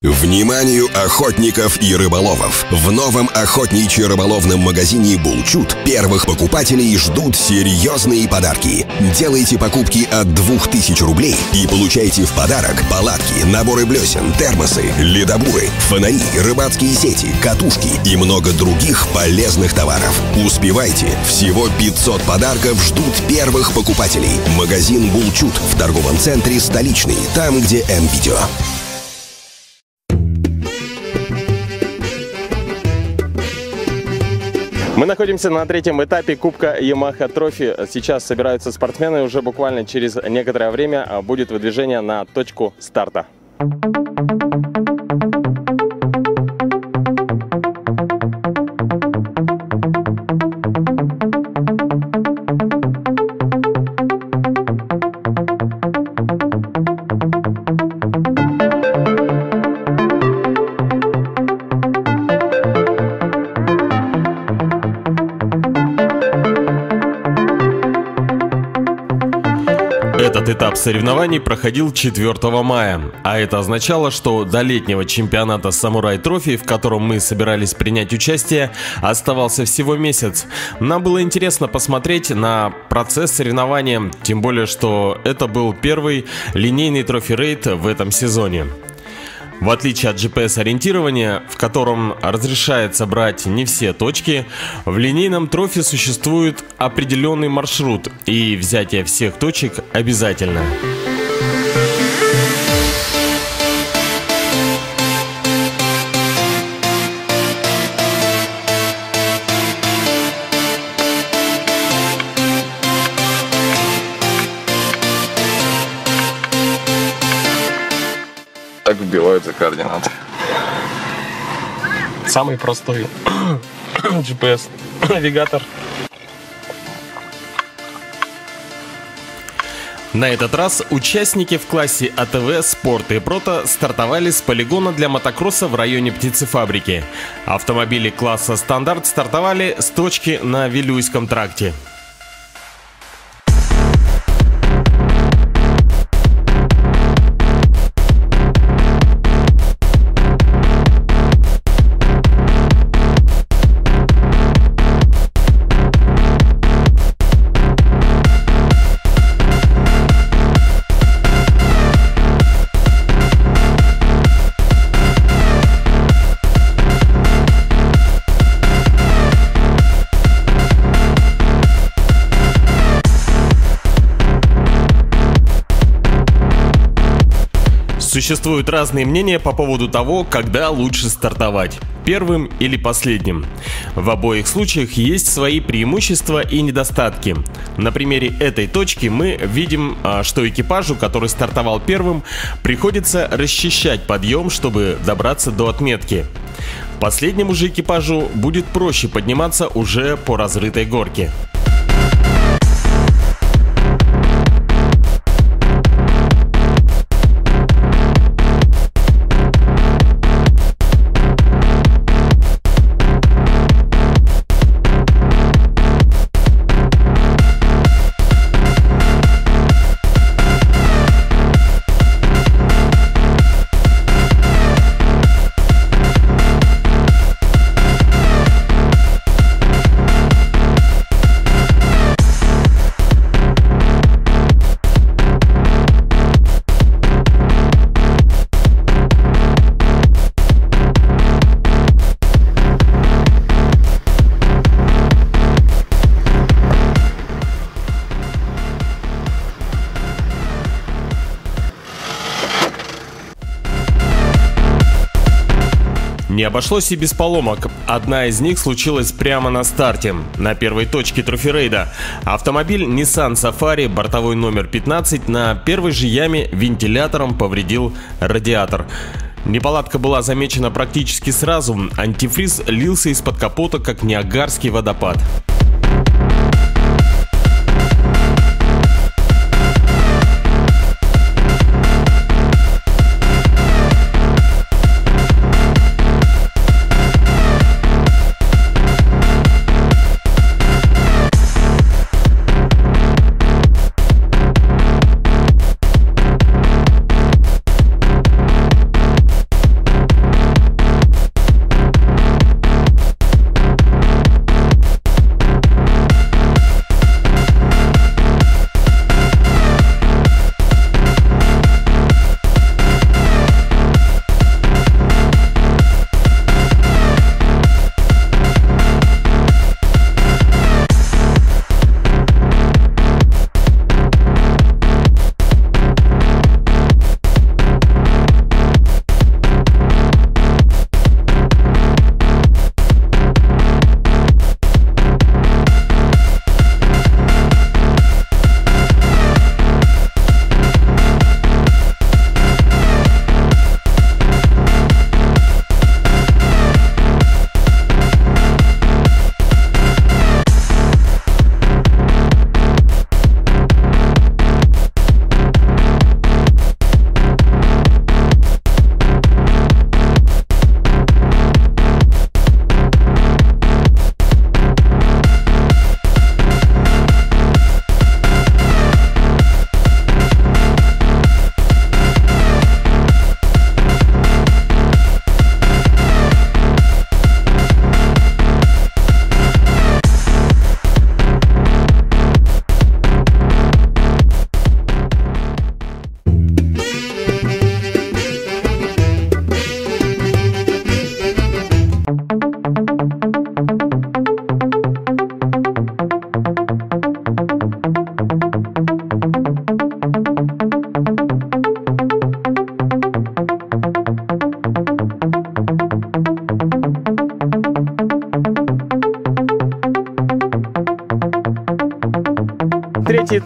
Вниманию охотников и рыболовов! В новом охотничьи-рыболовном магазине «Булчут» первых покупателей ждут серьезные подарки. Делайте покупки от 2000 рублей и получайте в подарок палатки, наборы блесен, термосы, ледобуры, фонари, рыбацкие сети, катушки и много других полезных товаров. Успевайте! Всего 500 подарков ждут первых покупателей. Магазин «Булчут» в торговом центре «Столичный», там, где М-Видео. Мы находимся на третьем этапе Кубка Yamaha Trophy. Сейчас собираются спортсмены, уже буквально через некоторое время будет выдвижение на точку старта. Этот этап соревнований проходил 4 мая, а это означало, что до летнего чемпионата Samurai Trophy, в котором мы собирались принять участие, оставался всего месяц. Нам было интересно посмотреть на процесс соревнования, тем более, что это был первый линейный трофи-рейд в этом сезоне. В отличие от GPS-ориентирования, в котором разрешается брать не все точки, в линейном трофи существует определенный маршрут, и взятие всех точек обязательно. Так вбиваются координаты. Самый простой GPS-навигатор. На этот раз участники в классе АТВ, Спорт и Прото стартовали с полигона для мотокросса в районе птицефабрики. Автомобили класса Стандарт стартовали с точки на Вилюйском тракте. Существуют разные мнения по поводу того, когда лучше стартовать – первым или последним. В обоих случаях есть свои преимущества и недостатки. На примере этой точки мы видим, что экипажу, который стартовал первым, приходится расчищать подъем, чтобы добраться до отметки. Последнему же экипажу будет проще подниматься уже по разрытой горке. Не обошлось и без поломок. Одна из них случилась прямо на старте, на первой точке трофи-рейда. Автомобиль Nissan Safari, бортовой номер 15, на первой же яме вентилятором повредил радиатор. Неполадка была замечена практически сразу. Антифриз лился из-под капота, как Ниагарский водопад.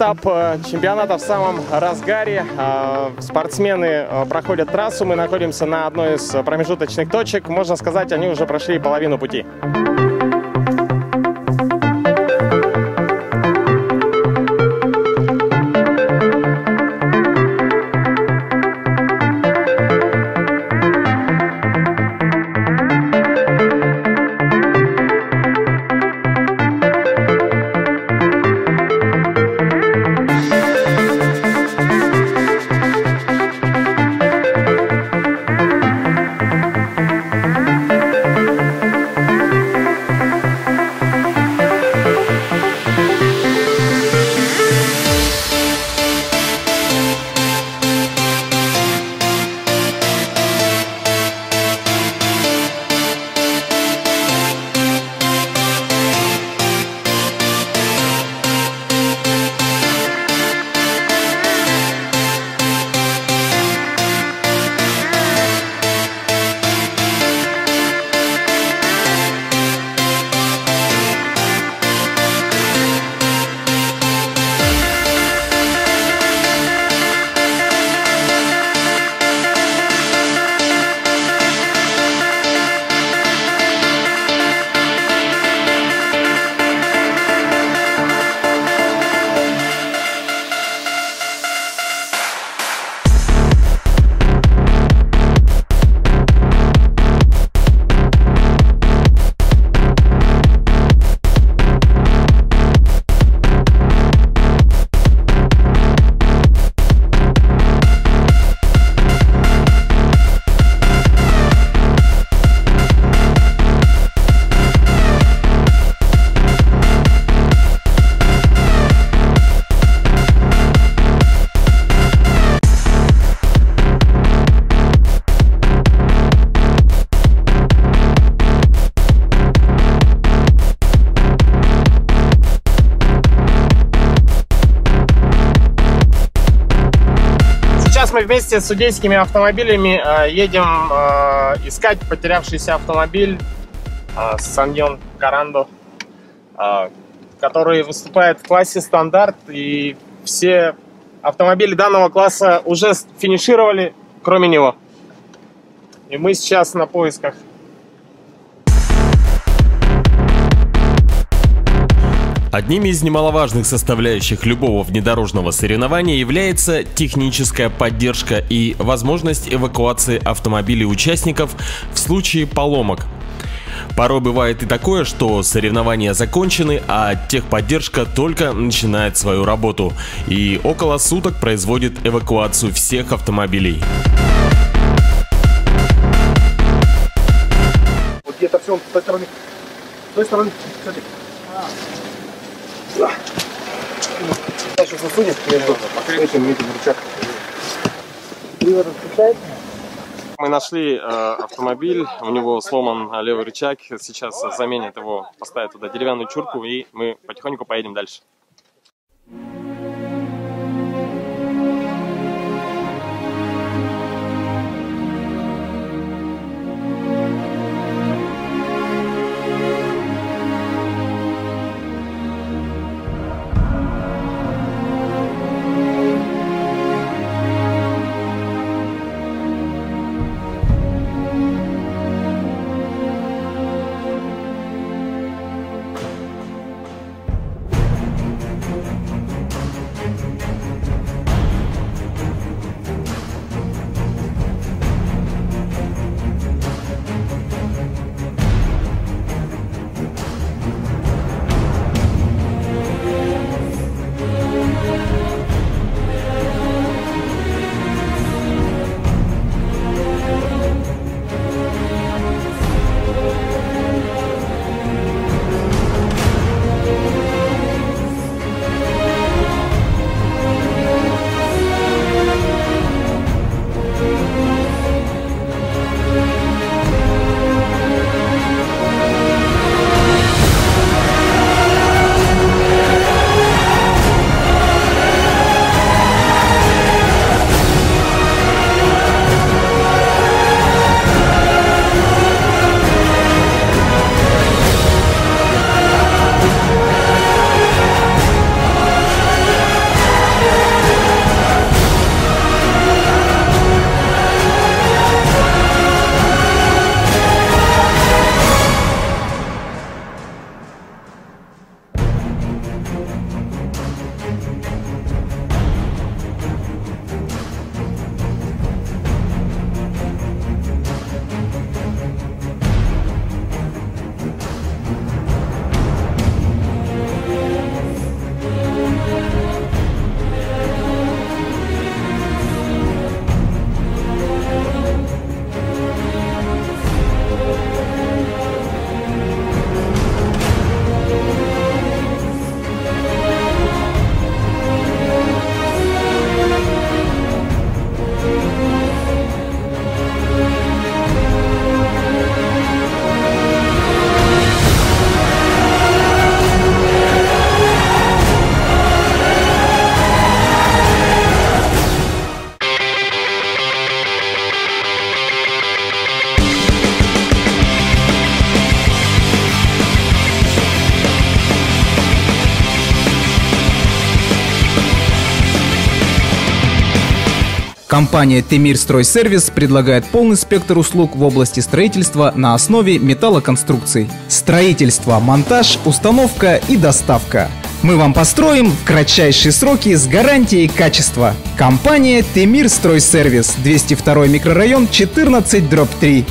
этап чемпионата в самом разгаре. Спортсмены проходят трассу. Мы находимся на одной из промежуточных точек. Можно сказать, они уже прошли половину пути. Сейчас мы вместе с судейскими автомобилями едем искать потерявшийся автомобиль Саньон Карандо, который выступает в классе стандарт, и все автомобили данного класса уже финишировали, кроме него. И мы сейчас на поисках. Одними из немаловажных составляющих любого внедорожного соревнования является техническая поддержка и возможность эвакуации автомобилей участников в случае поломок. Порой бывает и такое, что соревнования закончены, а техподдержка только начинает свою работу и около суток производит эвакуацию всех автомобилей. Вот где-то все с той стороны. С той стороны. Смотри. Сейчас засунем этим рычаг. Мы нашли автомобиль, у него сломан левый рычаг, сейчас заменят его, поставят туда деревянную чурку, и мы потихоньку поедем дальше. Компания «Темир Стройсервис» предлагает полный спектр услуг в области строительства на основе металлоконструкций. Строительство, монтаж, установка и доставка. Мы вам построим в кратчайшие сроки с гарантией качества. Компания «Темир Стройсервис», 202 микрорайон, 14/3.